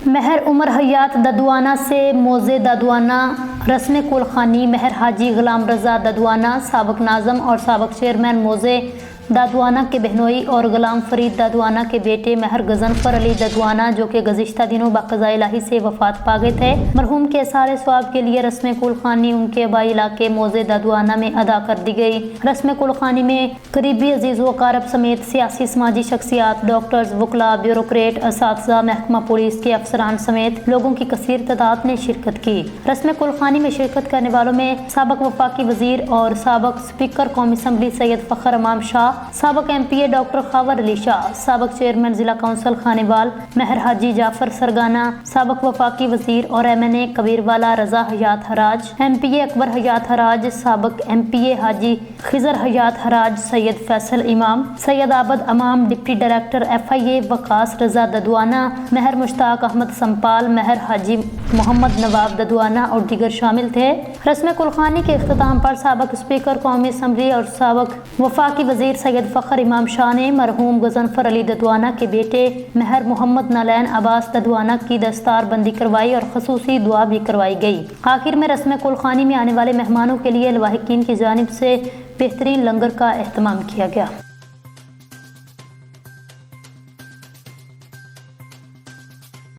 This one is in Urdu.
مہر عمر حیات ددوانہ سے موزے ددوانہ رسم کلخانی مہر حاجی غلام رضا ددوانہ سابق ناظم اور سابق چیئرمین موزے دادوانہ کے بہنوئی اور غلام فرید دادوانہ کے بیٹے مہر غضنفر علی دادوانہ جو کہ گزشتہ دنوں بقضاء الہی سے وفات پا گئے تھے، مرحوم کے اثار ثواب کے لیے رسم کلخانی ان کے آبائی علاقے موزے دادوانہ میں ادا کر دی گئی۔ رسم کلخانی میں قریبی عزیز و اقارب سمیت سیاسی سماجی شخصیات، ڈاکٹرز، وکلاء، بیوروکریٹ، اساتذہ، محکمہ پولیس کے افسران سمیت لوگوں کی کثیر تعداد نے شرکت کی۔ رسم کلخانی میں شرکت کرنے والوں میں سابق وفاقی وزیر اور سابق اسپیکر قومی اسمبلی سید فخر امام شاہ، سابق ایم پی اے ڈاکٹر خاور علی شاہ، سابق چیئرمین ضلع کونسل خانیوال مہر حاجی جعفر سرگانہ، سابق وفاقی وزیر اور ایم این اے کبیر والا رضا حیات حراج، ایم پی اے اکبر حیات حراج، سابق ایم پی اے حاجی خضر حیات حراج، سید فیصل امام، سید عابد امام، ڈپٹی ڈائریکٹر ایف آئی اے وقاص رضا ددوانہ، مہر مشتاق احمد سمپال، مہر حاجی محمد نواب ددوانہ اور دیگر شامل تھے۔ رسم کلخانی کے اختتام پر سابق اسپیکر قومی اسمبلی اور سابق وفاقی وزیر سید فخر امام شاہ نے مرحوم غضنفر علی ددوانہ کے بیٹے مہر محمد نالین عباس ددوانہ کی دستار بندی کروائی اور خصوصی دعا بھی کروائی گئی۔ آخر میں رسم کلخانی میں آنے والے مہمانوں کے لیے لواحقین کی جانب سے بہترین لنگر کا اہتمام کیا گیا۔